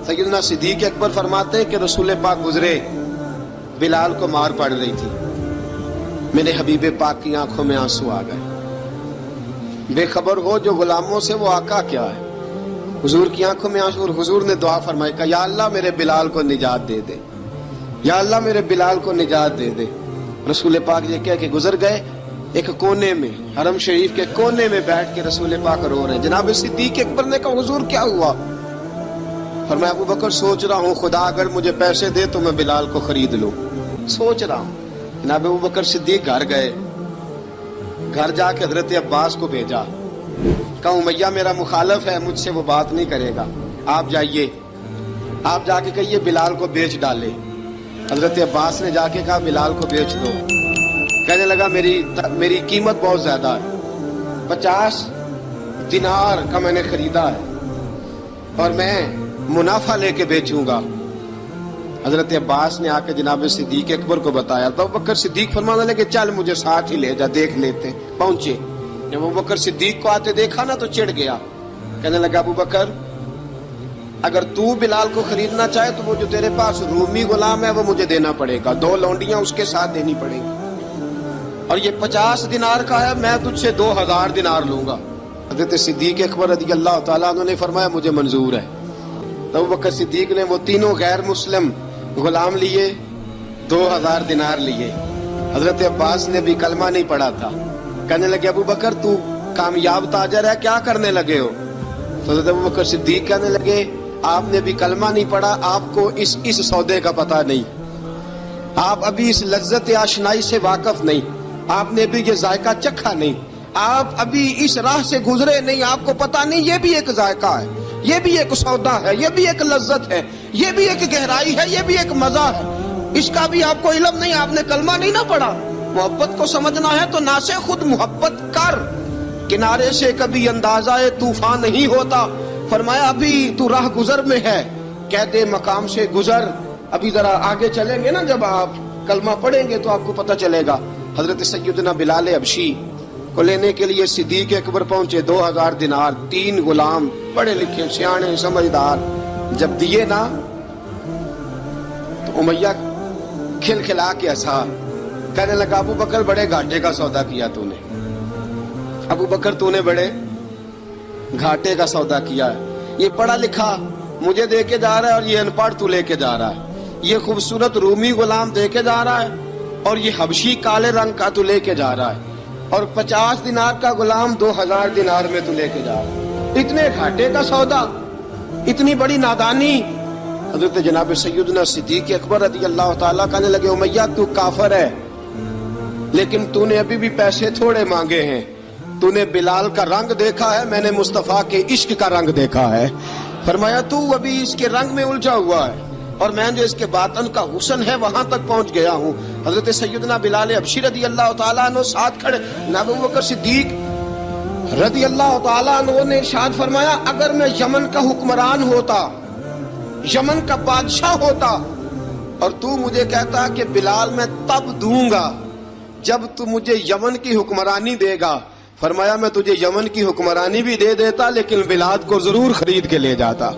सैयदना सिद्दीक अकबर फरमाते हैं कि रसूल पाक गुजरे, बिलाल को मार पड़ रही थी, मेरे हबीब पाक की आंखों में आंसू आ गए। बेखबर हो जो गुलामों से वो आका क्या है। हुजूर की आंखों में आंसू, और हुजूर ने दुआ फरमाई कि या अल्लाह मेरे बिलाल को निजात दे दे, या अल्लाह मेरे बिलाल को निजात दे दे। रसूल पाक ये कह के गुजर गए। एक कोने में, हरम शरीफ के कोने में बैठ के रसूल पाक रो रहे हैं। जनाब सिद्दीक अकबर ने कहा हुजूर क्या हुआ? फरमाया अबू बकर सोच रहा हूँ खुदा अगर मुझे पैसे दे तो मैं बिलाल को खरीद लूं, सोच रहा हूँ। जनाब अबू बकर सिद्दीक घर गए, घर जाके हजरत अब्बास को भेजा, कहा उमैया मेरा मुखालिफ है, मुझसे वो बात नहीं करेगा, आप जाइए, आप जाके कहिए बिलाल को बेच डाले। हजरत अब्बास ने जाके कहा बिलाल को बेच दो। कहने लगा मेरी कीमत बहुत ज्यादा है, 50 दिनार का मैंने खरीदा है और मैं मुनाफा लेके बेचूंगा। हजरत अब्बास ने आके जनाब सिद्दीक अकबर को बताया तो अबू बकर सिद्दीक फरमाने लगे चल मुझे साथ ही ले जा, देख लेते। पहुंचे, जब अबू बकर सिद्दीक को आते देखा ना तो चिढ़ गया। कहने लगा अबू बकर अगर तू बिलाल को खरीदना चाहे तो वो जो तेरे पास रूमी गुलाम है वो मुझे देना पड़ेगा, 2 लौंडियां उसके साथ देनी पड़ेगी, और ये 50 दिनार का है, मैं तुझसे 2000 दिनार लूंगा। हजरत सिद्दीक अकबर रज़ी अल्लाह तआला अन्हु ने फरमाया मुझे मंजूर है। तो अबू बकर सिद्दीक ने वो तीनों गैर मुस्लिम गुलाम लिए, 2000 दिनार लिए। हजरत अब्बास ने भी कलमा नहीं पढ़ा था। कहने लगे अबू बकर तू कामयाब ताजर है, क्या करने लगे हो? तो हजरत अबू बकर सिद्दीक कहने लगे आपने भी कलमा नहीं पढ़ा, आपको इस सौदे का पता नहीं, आप अभी इस लज्जत आशनाई से वाकिफ नहीं, आपने भी ये जायका चखा नहीं, आप अभी इस राह से गुजरे नहीं, आपको पता नहीं ये भी एक जायका है, ये भी एक सौदा है, ये भी एक लज्जत है, ये भी एक गहराई है, ये भी एक मजा है, इसका भी आपको इल्म नहीं, आपने कलमा नहीं ना पढ़ा। मोहब्बत को समझना है तो ना से खुद मोहब्बत कर, किनारे से कभी अंदाजा तूफान नहीं होता। फरमाया अभी तू राह गुजर में है, कहते मकाम से गुजर, अभी जरा आगे चलेंगे ना, जब आप कलमा पढ़ेंगे तो आपको पता चलेगा। हजरत सैयदना बिलाल हबशी को लेने के लिए सिद्दीक अकबर पहुंचे, 2000 दिनार, 3 गुलाम, पढ़े लिखे सियाने समझदार, जब दिए ना तो उमैया खिलखिला के हंसा। कहने लगा अबू बकर बड़े घाटे का सौदा किया तूने, अबू बकर तूने बड़े घाटे का सौदा किया है। ये पढ़ा लिखा मुझे दे के जा रहा है और ये अनपढ़ तू लेके जा रहा है, ये खूबसूरत रूमी गुलाम दे के जा रहा है और ये हबशी काले रंग का तू लेके जा रहा है, और 50 दिनार का गुलाम 2000 दिनार में तू लेके जा रहा है, इतने घाटे का सौदा, इतनी बड़ी नादानी। हजरत जनाब सैयदना सिद्दीक अकबर रज़ी अल्लाह तआला कहने लगे उमैया तू काफर है, लेकिन तूने अभी भी पैसे थोड़े मांगे हैं, तूने बिलाल का रंग देखा है, मैंने मुस्तफा के इश्क का रंग देखा है। फरमाया तू अभी इसके रंग में उलझा हुआ है और मैं जो इसके बातन का हुस्न है वहां तक पहुंच गया हूँ। हजरत सैयदना बिलाल हबशी रज़ी अल्लाह तआला अन्हु साथ खड़े, अबू बकर सिद्दीक रज़ी अल्लाह तआला अन्हु ने इरशाद फरमाया अगर मैं यमन का हुक्मरान होता, यमन का बादशाह होता, और तू मुझे कहता कि बिलाल मैं तब दूंगा जब तू मुझे यमन की हुक्मरानी देगा, फरमाया मैं तुझे यमन की हुक्मरानी भी दे देता लेकिन बिलाल को जरूर खरीद के ले जाता।